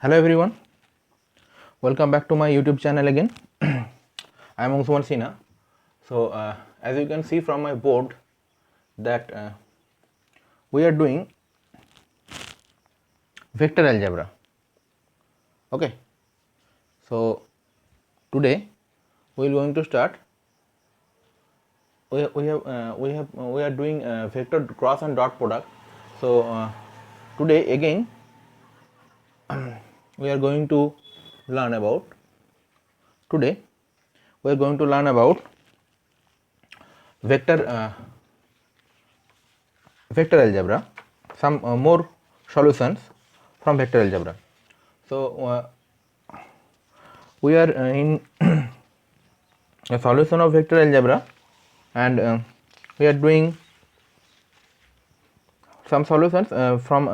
Hello everyone, welcome back to my YouTube channel again. I am Ansuman Sinha. So as you can see from my board that we are doing vector algebra. Okay, so today we are going to start. We are doing vector cross and dot product. So today again we are going to learn about. Today we are going to learn about vector algebra, some more solutions from vector algebra. So we are in a solution of vector algebra, and we are doing some solutions from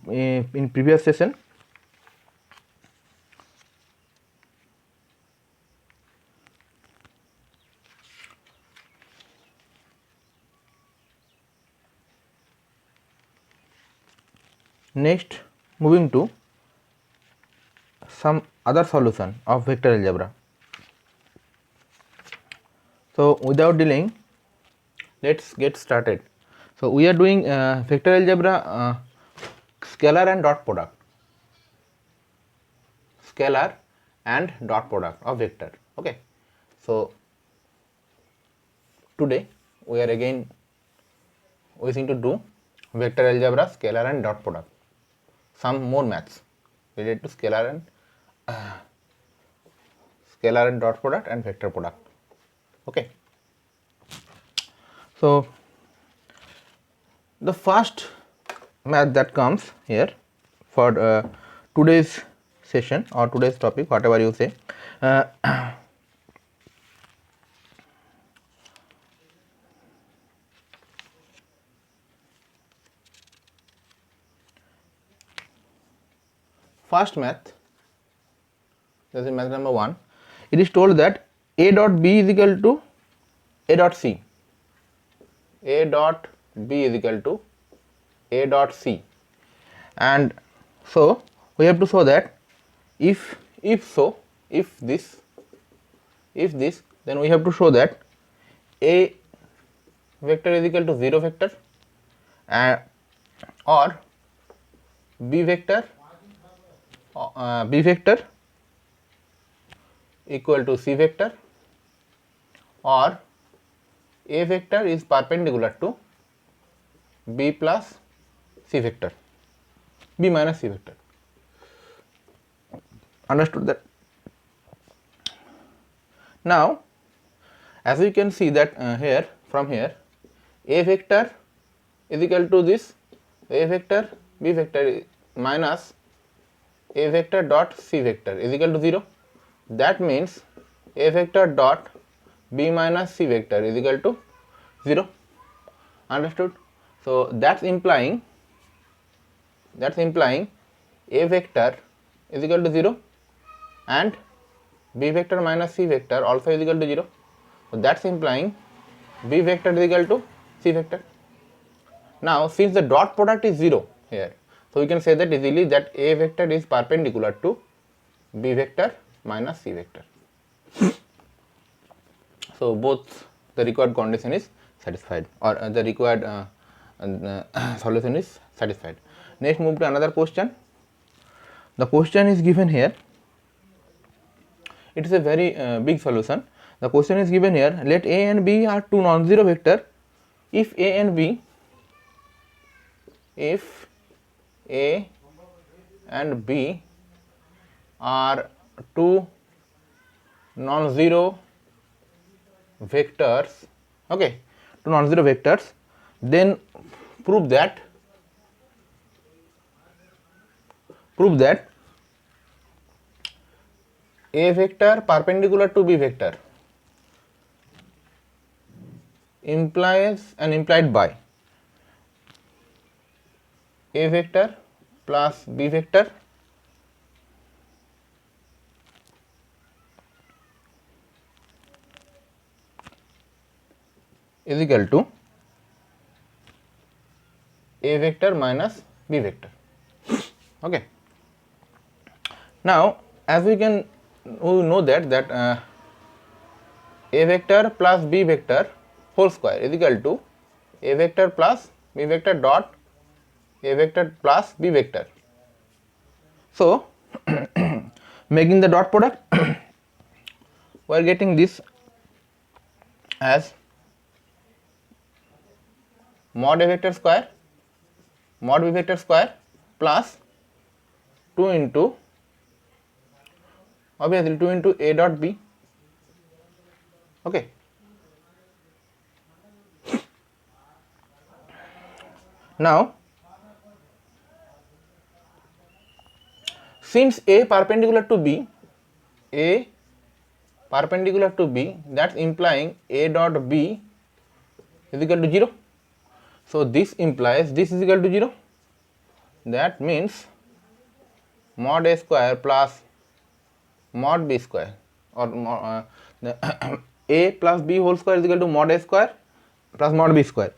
in previous session. Next, moving to some other solution of vector algebra. So without delaying, let's get started. So we are doing vector algebra scalar and dot product. Scalar and dot product of vector. Okay, so today we are again wishing to do vector algebra, scalar and dot product. Some more maths related to scalar and dot product and vector product. Okay, so the first math that comes here for today's session or today's topic, whatever you say, first math, this is math number 1. It is told that a dot b is equal to a dot c. A dot b is equal to a dot c, and so we have to show that if this, then we have to show that a vector is equal to 0 vector or b vector equal to c vector, or a vector is perpendicular to b plus c vector, b minus c vector. Understood that? Now as you can see that here, from here, a vector is equal to this a vector, b vector minus a vector dot c vector is equal to 0. That means a vector dot b minus c vector is equal to 0. Understood? So that's implying a vector is equal to 0 and b vector minus c vector also is equal to 0. So that's implying b vector is equal to c vector. Now since the dot product is 0 here, so we can say that easily that a vector is perpendicular to b vector minus c vector. So both the required condition is satisfied, or the required solution is satisfied. Next, move to another question. The question is given here. It is a very big solution. The question is given here. Let a and b are two non-zero vector. If a and b are two non-zero vectors, okay, two non-zero vectors, then prove that a vector perpendicular to b vector implied by a vector plus b vector is equal to a vector minus b vector. Okay, Now as we know that a vector plus b vector whole square is equal to a vector plus b vector dot a vector plus b vector. So making the dot product we are getting this as mod a vector square mod b vector square plus 2 into obviously 2 into a dot b. Okay. Now since a perpendicular to b, that's implying a dot b is equal to 0. So this implies this is equal to 0. That means mod a square plus mod b square, or a plus b whole square is equal to mod a square plus mod b square.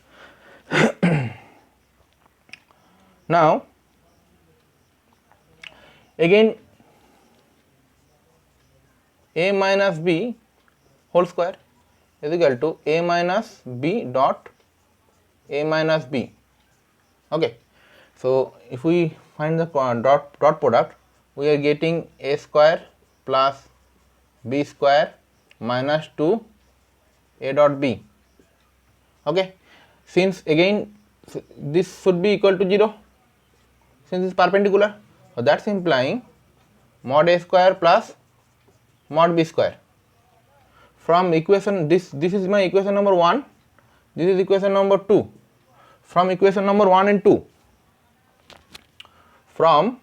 Now again a minus b whole square is equal to a minus b dot a minus b. Okay. So if we find the dot product, we are getting a square plus b square minus 2 a dot b. Okay. Since again this should be equal to 0 since it's perpendicular, so that's implying mod a square plus mod b square. From equation this is my equation number 1, this is equation number 2. From equation number 1 and 2, from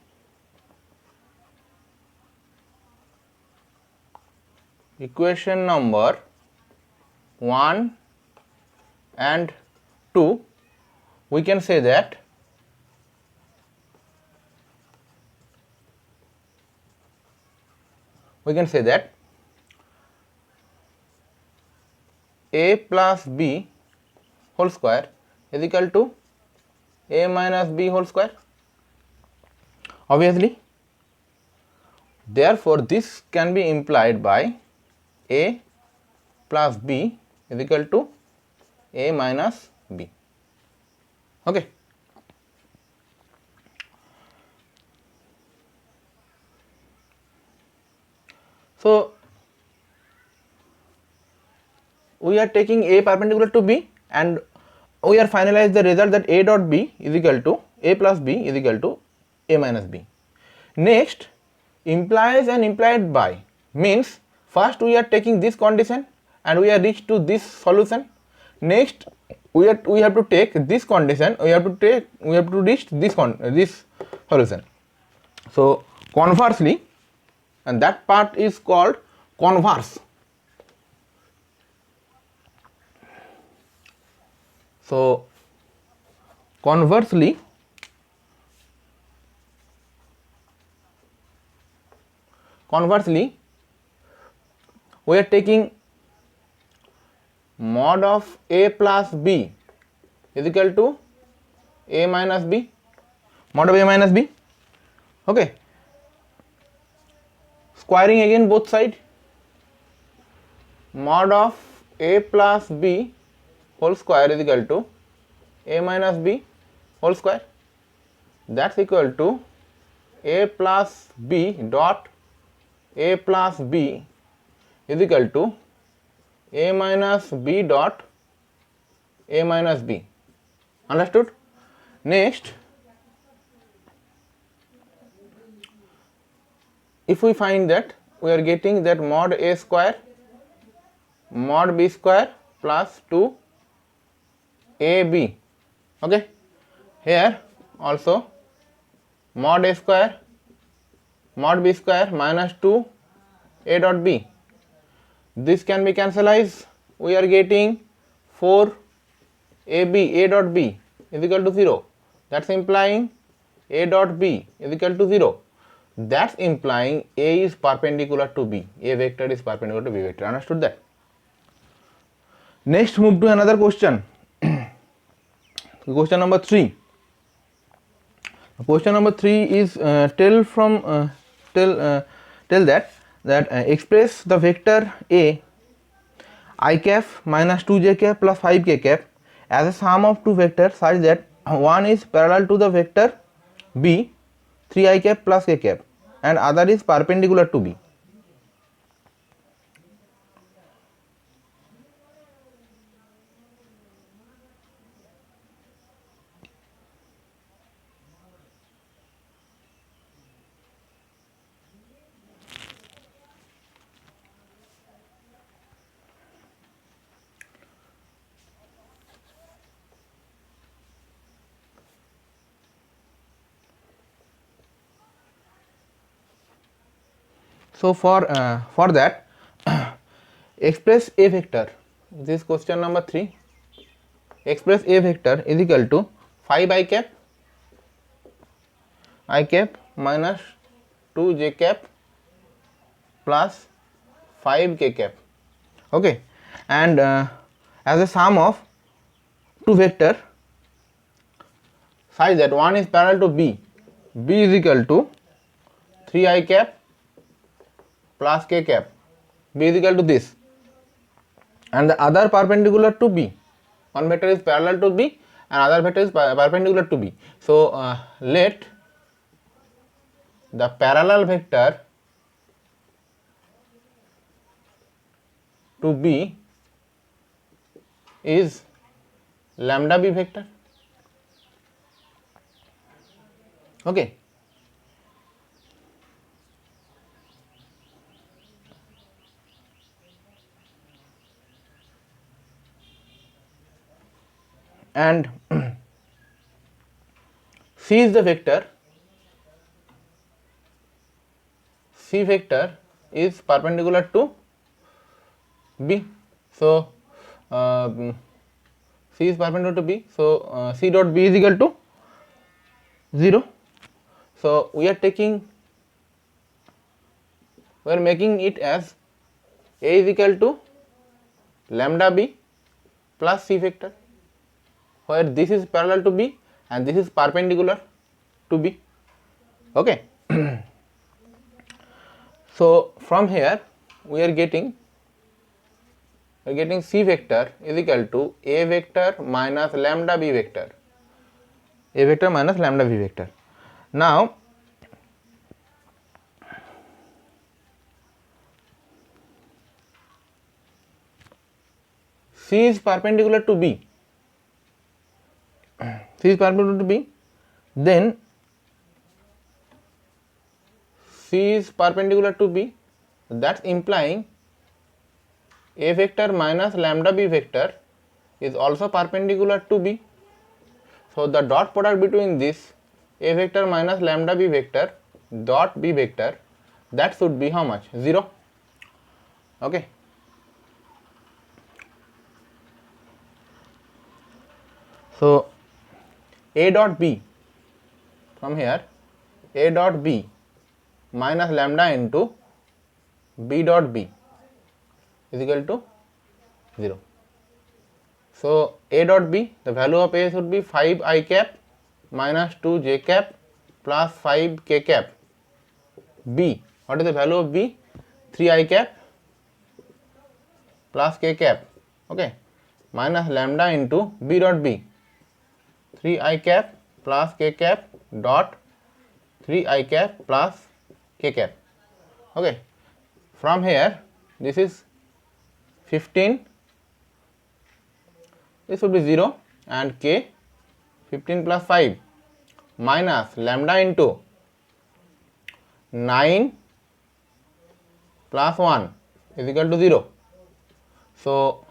equation number 1 and 2, we can say that a plus b whole square is equal to a minus b whole square. Obviously, therefore this can be implied by a plus b is equal to a minus b. Okay. So we are taking a perpendicular to b and we are finalize the result that a dot b is equal to a plus b is equal to a minus b. Next, implies and implied by means first we are taking this condition and we are reached to this solution. Next we have to take this condition, we have to reach this solution. So conversely, and that part is called converse. So conversely, we are taking mod of a plus b is equal to a minus b, mod of a minus b. Okay. Squaring again both sides, mod of a plus b whole square is equal to a minus b whole square, that's equal to a plus b dot a plus b is equal to a minus b dot a minus b. Understood? Next, if we find that we are getting that mod a square mod b square plus 2 ab. Okay. Here also mod a square mod b square minus 2 a dot b. This can be cancelled. We are getting 4 ab a dot b is equal to 0. That's implying a dot b is equal to 0. That's implying a is perpendicular to b. A vector is perpendicular to b vector. Understood that? Next, move to another question. Question number 3. Question number 3 is tell tell that express the vector A I cap minus 2j cap plus 5k cap as a sum of two vectors such that one is parallel to the vector B 3i cap plus k cap and other is perpendicular to B. So for that express a vector, this is question number 3. Express a vector is equal to 5i cap minus 2j cap plus 5k cap, okay, and as a sum of two vector such that one is parallel to B is equal to 3i cap plus k cap, B is equal to this, and the other perpendicular to B. One vector is parallel to B and other vector is perpendicular to B. So let the parallel vector to B is lambda B vector, okay. And C is the vector, C vector is perpendicular to B. So C is perpendicular to B, so C dot B is equal to 0. So we are making it as A is equal to lambda B plus C vector, where this is parallel to B and this is perpendicular to B, okay. So from here we are getting C vector is equal to A vector minus lambda B vector, A vector minus lambda B vector. Now C is perpendicular to B, C is perpendicular to B, then C is perpendicular to B, that's implying A vector minus lambda B vector is also perpendicular to B. So the dot product between this A vector minus lambda B vector dot B vector, that should be how much? 0, okay. So A dot B, from here A dot B minus lambda into B dot B is equal to 0. So A dot B, the value of A should be 5i cap minus 2j cap plus 5k cap. B, what is the value of B? 3i cap plus k cap, okay, minus lambda into B dot B, 3i cap plus k cap dot 3i cap plus k cap, okay. From here this is 15, this would be 0, and k 15 plus 5 minus lambda into 9 plus 1 is equal to 0. So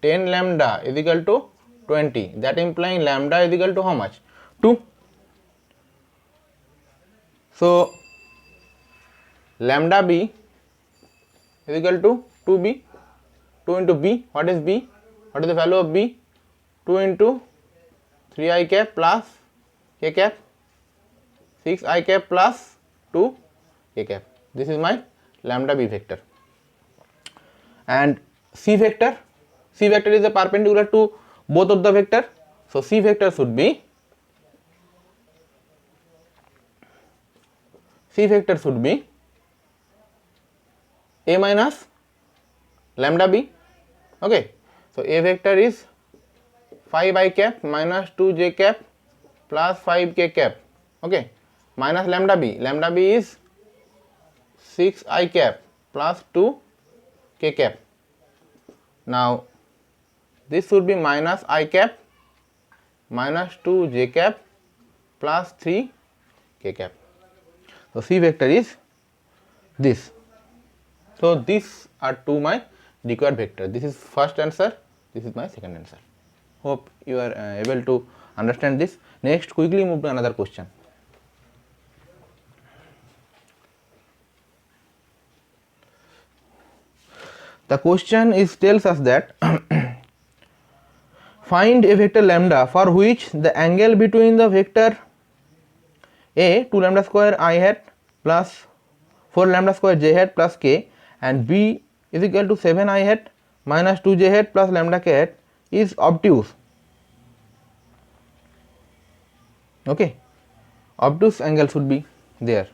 10 lambda is equal to 20, that implying lambda is equal to how much? 2. So lambda B is equal to 2b, 2 into b, what is b? What is the value of b? 2 into 3i cap plus k cap, 6i cap plus 2 k cap. This is my lambda b vector. And c vector is a perpendicular to both of the vector. So c vector should be A minus lambda b. Okay, so A vector is 5 I cap minus 2 j cap plus 5 k cap. Okay, minus lambda b. Lambda b is 6 I cap plus 2 k cap. Now this should be minus I cap minus 2 j cap plus 3 k cap. So C vector is this. So these are two my required vector. This is first answer, this is my second answer. Hope you are able to understand this. Next, quickly move to another question. The question is tells us that find a vector lambda for which the angle between the vector A 2 lambda square I hat plus 4 lambda square j hat plus k and B is equal to 7 I hat minus 2 j hat plus lambda k hat is obtuse. Okay, obtuse angle should be there.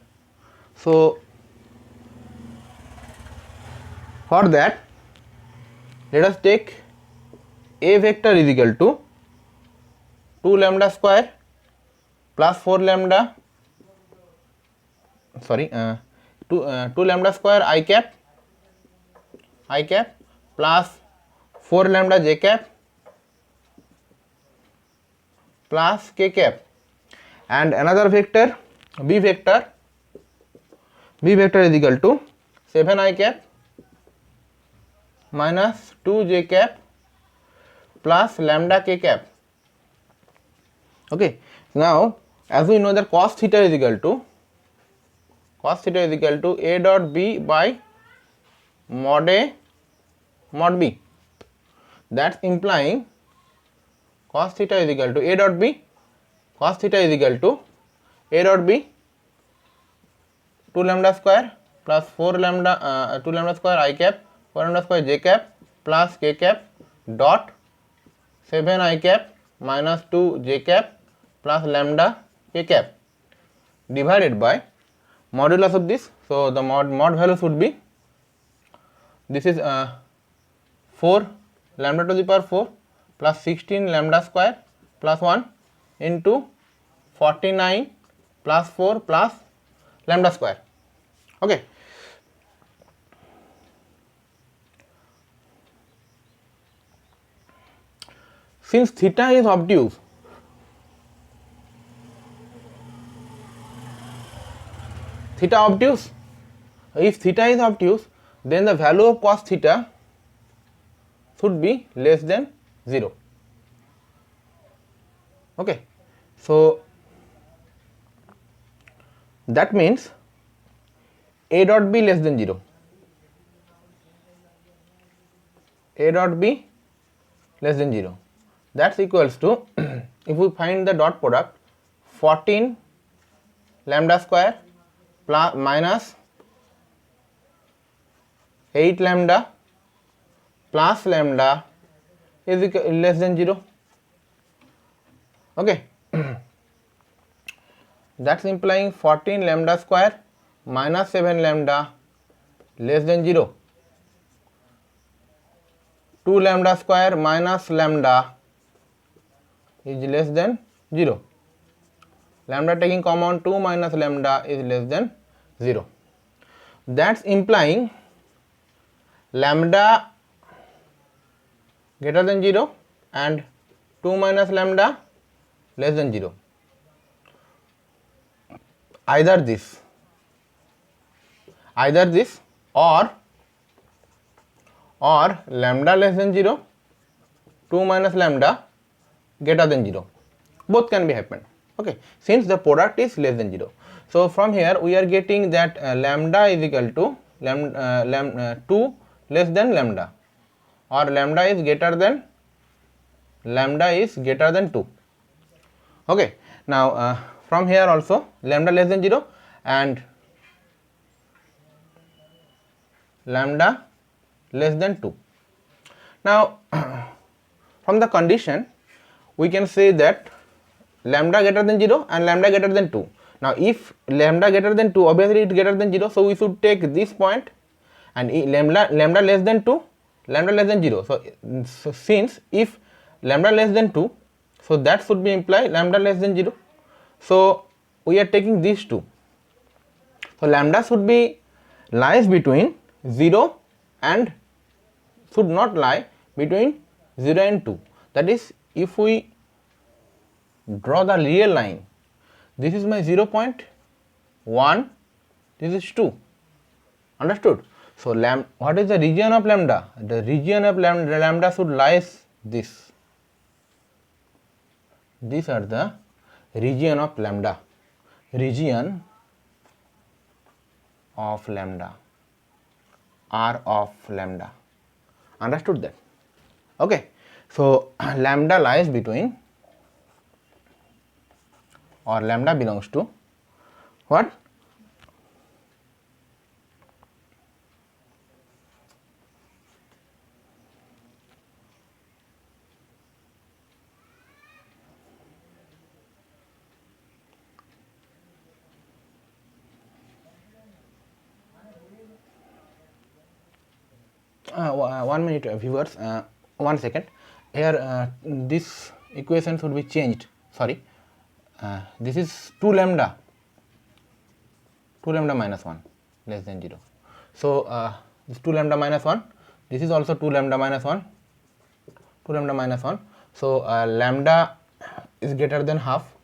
So for that, let us take A vector is equal to 2 lambda square plus 4 lambda 2 lambda square I cap plus 4 lambda j cap plus k cap, and another vector B vector is equal to 7 I cap minus 2 j cap plus lambda k cap. Okay, now as we know that cos theta is equal to A dot B by mod A mod B. That's implying cos theta is equal to A dot B. Cos theta is equal to A dot B 2 lambda square plus 4 lambda 2 lambda square I cap 4 lambda square j cap plus k cap dot 7 I cap minus 2 j cap plus lambda k cap divided by modulus of this. So the mod value should be, this is 4 lambda to the power 4 plus 16 lambda square plus 1 into 49 plus 4 plus lambda square. Okay. Since theta is obtuse, if theta is obtuse, then the value of cos theta should be less than 0. Okay, so that means A dot B less than 0. A dot B less than 0. That's equals to if we find the dot product 14 lambda square plus minus 8 lambda plus lambda is less than 0. Okay, that's implying 14 lambda square minus 7 lambda less than 0. 2 lambda square minus lambda is less than 0. Lambda taking common 2 minus lambda is less than 0. That's implying lambda greater than 0 and 2 minus lambda less than 0. Either this or lambda less than 0, 2 minus lambda greater than 0. Both can be happened. Okay, since the product is less than 0. So from here we are getting that lambda is equal to 2 less than lambda, or lambda is greater than 2. Okay, now from here also lambda less than 0 and lambda less than 2. Now from the condition we can say that lambda greater than 0 and lambda greater than 2. Now if lambda greater than 2, obviously it is greater than 0, so we should take this point and lambda less than 2, lambda less than 0. So since if lambda less than 2, so that should be imply lambda less than 0. So we are taking these two. So lambda should be lies between 0 and should not lie between 0 and 2. That is, if we draw the real line, this is my 0.1, this is 2. Understood? So what is the region of lambda? The region of lambda should lies this. These are the region of lambda. Region of lambda, R of lambda. Understood that? Okay. So lambda lies between, or lambda belongs to what? One minute, viewers, 1 second. Here this equation should be changed. Sorry, this is 2 lambda minus 1 less than 0. So this 2 lambda minus 1, this is also 2 lambda minus 1, 2 lambda minus 1. So lambda is greater than half,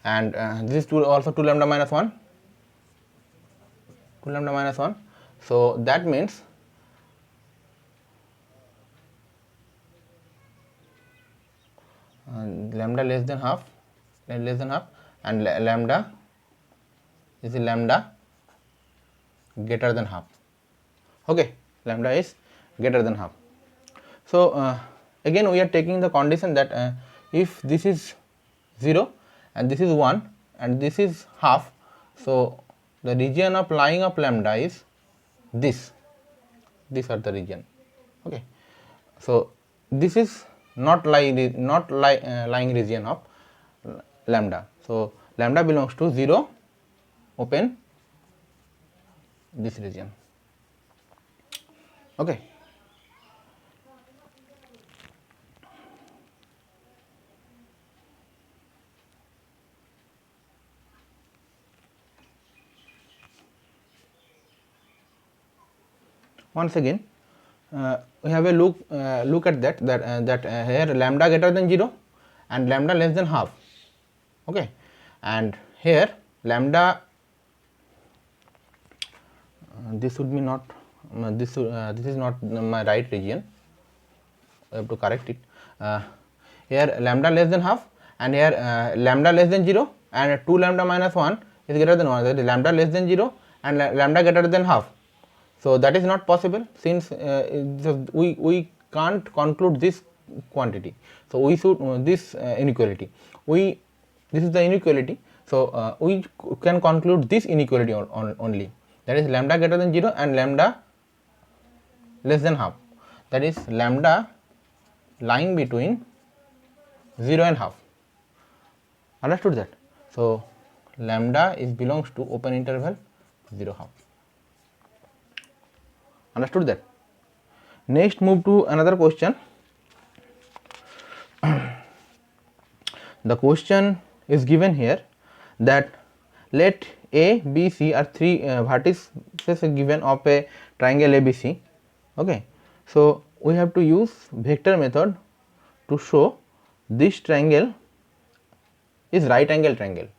and this is also 2 lambda minus 1, 2 lambda minus 1. So that means lambda less than half, and lambda is lambda greater than half. Okay, lambda is greater than half. So again we are taking the condition that if this is 0 and this is 1 and this is half, so the region of lying of lambda is this. These are the region. Okay, so this is not lying region of lambda. So lambda belongs to 0, open this region. Okay. Once again, we have a look at that here lambda greater than 0 and lambda less than half. Okay, and here lambda this should be not this is not my right region. I have to correct it. Here lambda less than half, and here lambda less than 0 and 2 lambda minus 1 is greater than 1. That is lambda less than 0 and lambda greater than half. So that is not possible, since we can't conclude this quantity. So we should this inequality. This is the inequality. So we can conclude this inequality only. That is lambda greater than 0 and lambda less than half. That is lambda lying between 0 and half. Understood that? So lambda belongs to open interval 0 half. Understood that? Next, move to another question. The question is given here that let A, B, C are three vertices given of a triangle ABC. Okay, so we have to use vector method to show this triangle is right angle triangle.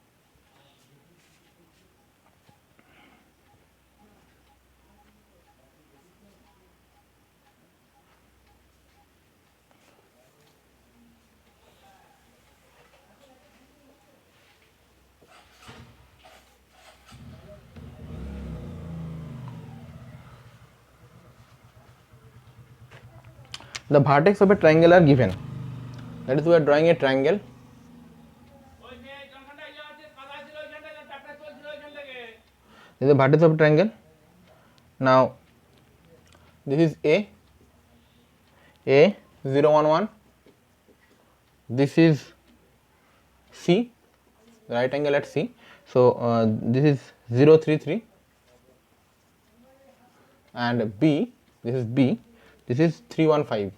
The vertex of a triangle are given. That is, we are drawing a triangle. This is the vertex of a triangle. Now this is A 0 1 1. This is C, right angle at C. So this is 0 3 3. and B, this is B, this is 315.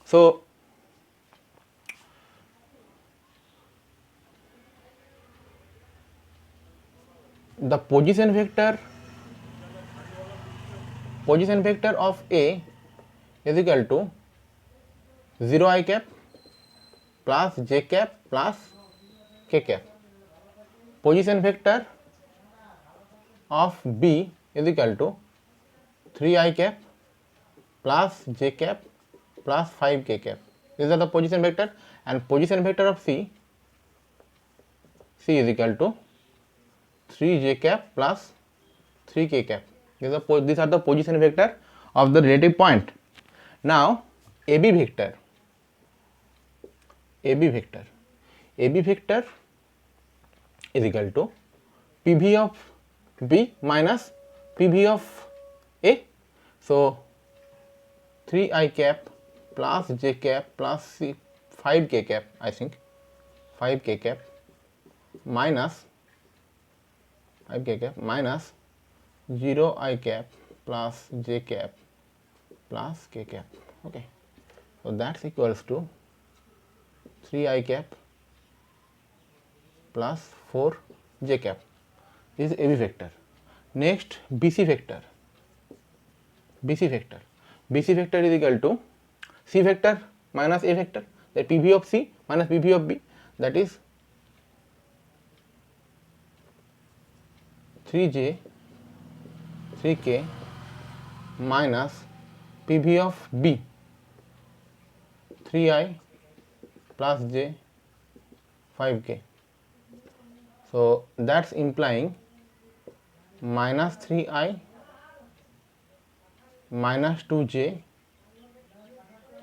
So the position vector of A is equal to 0 I cap plus j cap plus k cap. Position vector of B is equal to 3 I cap plus j cap plus 5 k cap. These are the position vector, and position vector of C is equal to 3 j cap plus 3 k cap. These are the position vector of the relative point. Now AB vector is equal to PV of B minus PV of A. So 3 I cap plus j cap plus 5 k cap, I think 5 k cap minus 0 I cap plus j cap plus k cap. Okay, so that's equals to 3 I cap plus 4 j cap. This is AB vector. Next, BC vector is equal to C vector minus A vector, that PV of C minus PV of B, that is 3j 3k minus PV of B 3I plus j 5k. So that's implying minus 3I minus 2j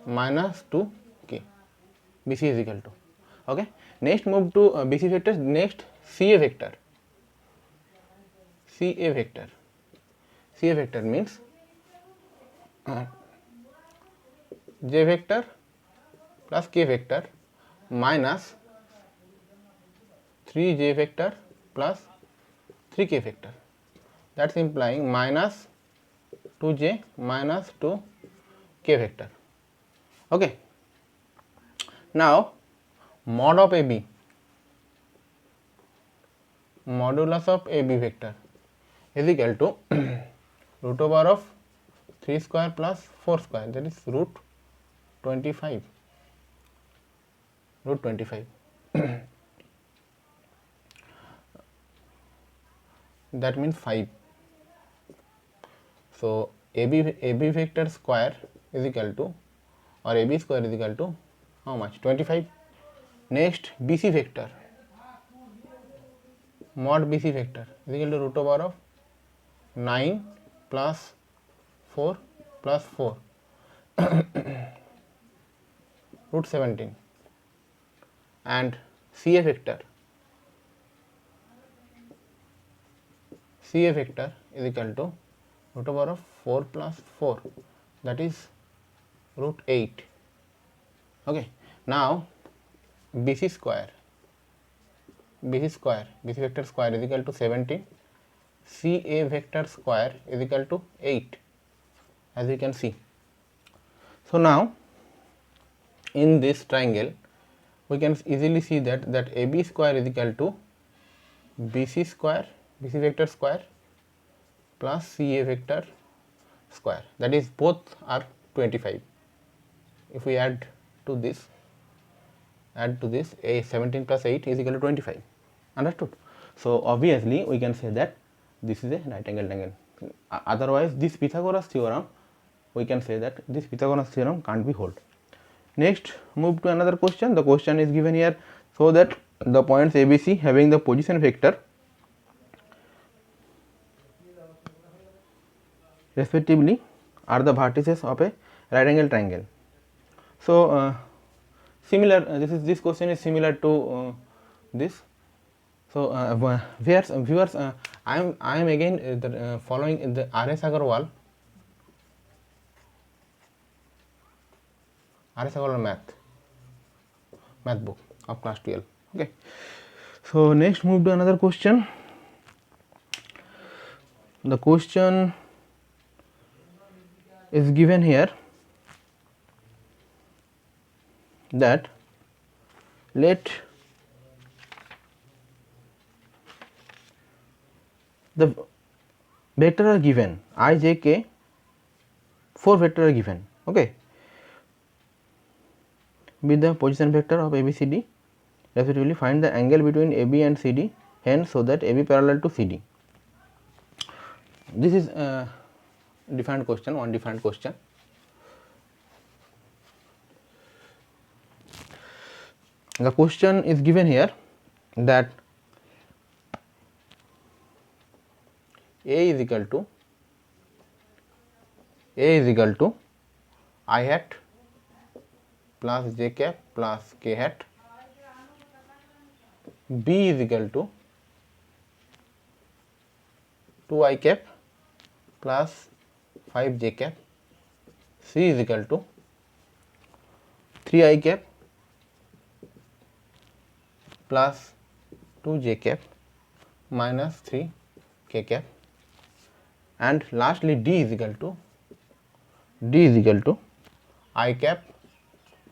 minus 2k. BC is equal to. Okay. Next, move to BC vectors. Next, CA vector. CA vector means j vector plus k vector minus 3j vector plus 3k vector. That's implying minus 2j minus 2k vector. Okay. Now mod of AB, modulus of AB vector is equal to root over of 3 square plus 4 square, that is root 25. That means 5. So AB vector square is equal to, or AB square is equal to how much? 25. Next, BC vector, mod BC vector is equal to root over of 9 plus 4 plus 4 root 17, and CA vector is equal to root over of 4 plus 4, that is root 8. Okay. Now BC vector square is equal to 17, CA vector square is equal to 8, as you can see. So now in this triangle we can easily see that AB square is equal to BC vector square plus CA vector square, that is both are 25. If we add to this a 17 plus 8 is equal to 25. Understood? So obviously we can say that this is a right angle triangle. Otherwise this Pythagoras theorem, we can say that this Pythagoras theorem can't be held. Next, move to another question. The question is given here, so that the points ABC having the position vector respectively are the vertices of a right angle triangle. So similar, this question is similar to this. So viewers, I am again following the R.S. Agarwal math book of class 12. Okay. So next, move to another question. The question is given here that let the vector are given I, j, k, 4 vector are given, okay, with the position vector of A B C D respectively. Find the angle between AB and CD hence so that AB parallel to CD. This is a defined question, one defined question. The question is given here that A is equal to I hat plus j cap plus k hat, B is equal to 2 I cap plus 5 j cap, C is equal to 3 I cap plus 2 j cap minus 3 k cap, and lastly D is equal to I cap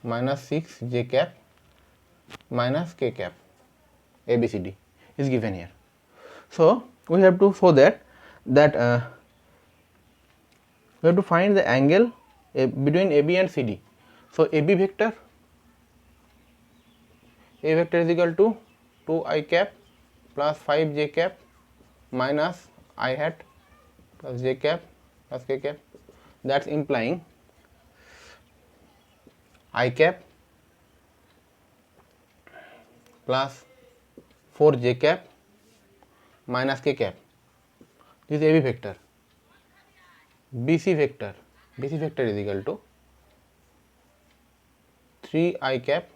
minus 6 j cap minus k cap. ABCD is given here. So we have to show that we have to find the angle between AB and CD. So A vector is equal to 2 I cap plus 5 j cap minus I hat plus j cap plus k cap, that's implying I cap plus 4 j cap minus k cap. This is AB vector. BC vector is equal to 3 I cap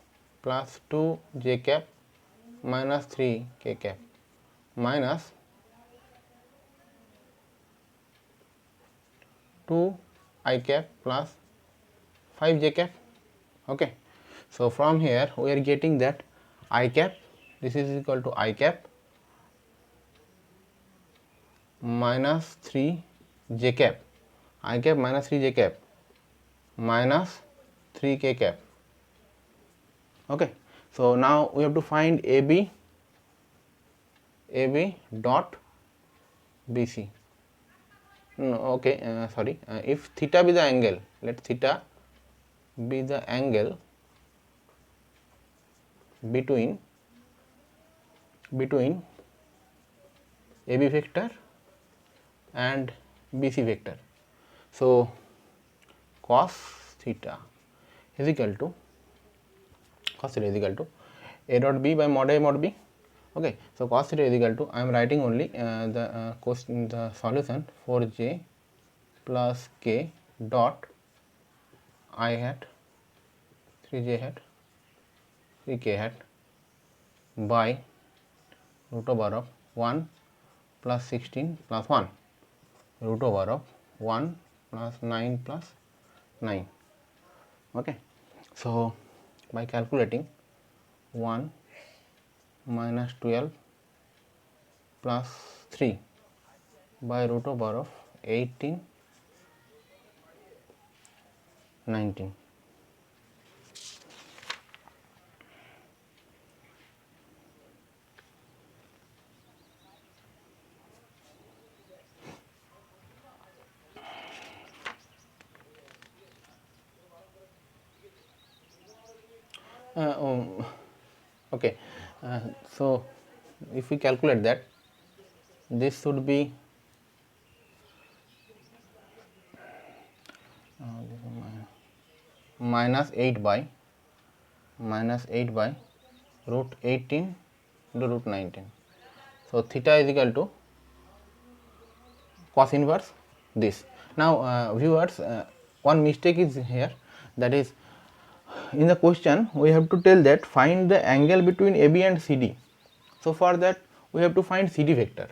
plus 2 j cap minus 3 k cap minus 2 I cap plus 5 j cap. Okay, so from here we are getting that I cap, this is equal to I cap minus 3 j cap, I cap minus 3 j cap minus 3 k cap. Okay, so now we have to find AB dot BC. No, okay, sorry, if theta be the angle, let theta be the angle between AB vector and BC vector. So cos theta is equal to A dot B by mod A mod B. Okay, so cos theta is equal to, I am writing only the solution 4j plus k dot I hat 3j hat 3k hat by root over of 1 plus 16 plus 1 root over of 1 plus 9 plus 9. Okay, so by calculating 1 minus 12 plus 3 by root over of 18 19. Okay, so if we calculate that, this should be minus 8 by root 18 into root 19. So theta is equal to cos inverse this. Now viewers, one mistake is here, that is, in the question we have to tell that find the angle between AB and CD. So for that we have to find CD vector.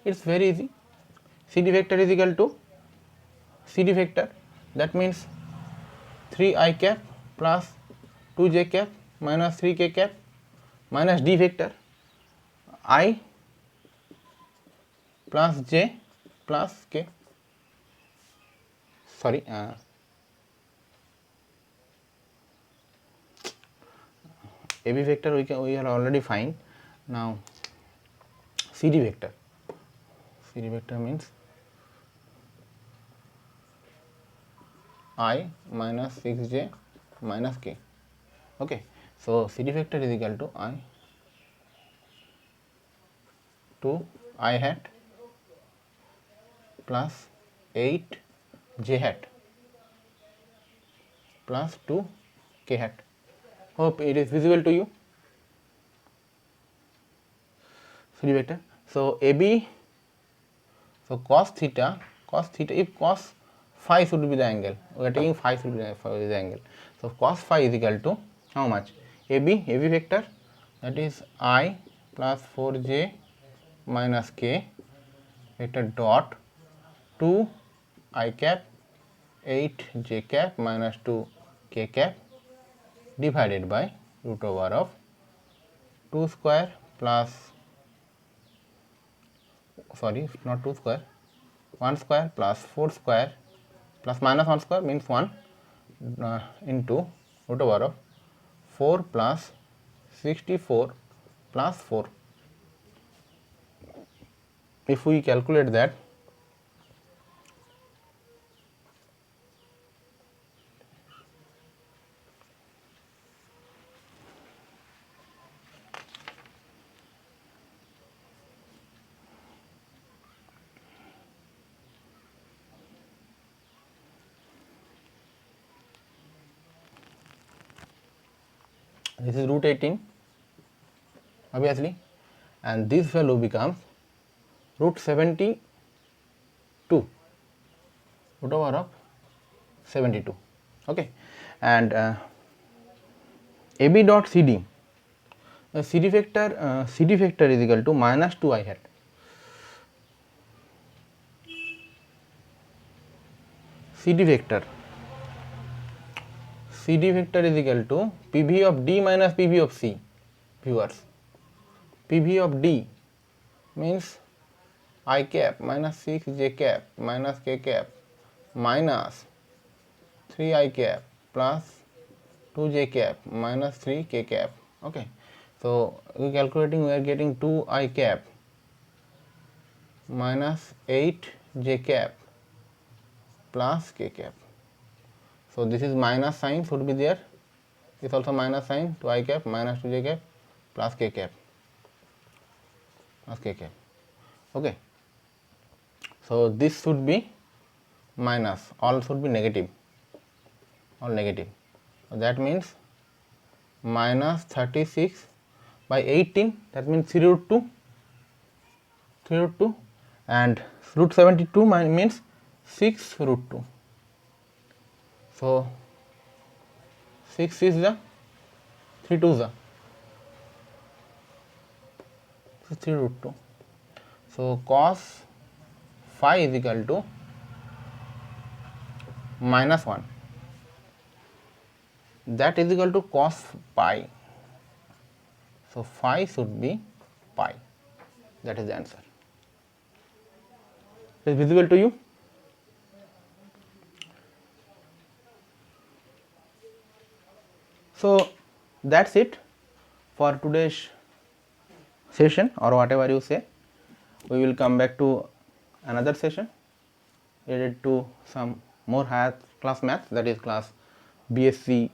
It's very easy. CD vector is equal to CD vector, that means 3 I cap plus 2 j cap minus 3 k cap minus D vector. I plus j plus k. Sorry, AB vector we are already find. Now CD vector. CD vector means I minus 6j minus k. Okay, so CD vector is equal to I to I hat plus 8j hat plus 2k hat. Hope it is visible to you. CD vector. So AB, so cos theta, if cos phi should be the angle, we are taking phi should be the angle. So cos phi is equal to how much? AB vector, that is I plus 4j minus k vector dot 2 I cap 8j cap minus 2k cap divided by root over of 2 square plus, sorry, not 2 square, 1 square plus 4 square plus minus 1 square means 1 into root over of 4 plus 64 plus 4. If we calculate that, this is root 18 obviously, and this value becomes root 72, root over of 72. Okay, and AB dot CD, CD vector is equal to minus 2 I hat. CD vector is equal to PV of D minus PV of C. Viewers, PV of D means I cap minus 6j cap minus k cap minus 3I cap plus 2j cap minus 3k cap. Okay, so we calculating, we are getting 2I cap minus 8j cap plus k cap. So this is minus sign should be there, this also minus sign, 2I cap minus 2j cap plus k cap plus k cap. Okay, so this should be minus, all should be negative, all negative. So that means minus 36 by 18, that means 3 root 2, and root 72 means 6 root 2. So 6 is the 3 2s the 3 root 2. So cos phi is equal to minus 1, that is equal to cos pi. So phi should be pi, that is the answer. Is visible to you? So that's it for today's session, or whatever you say. We will come back to another session related to some more higher class maths, that is class BSc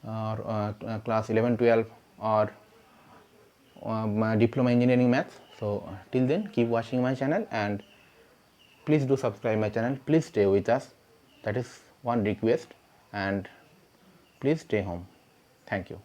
or class 11 12 or diploma engineering maths. So till then, keep watching my channel and please do subscribe my channel. Please stay with us, that is one request, and please stay home. Thank you.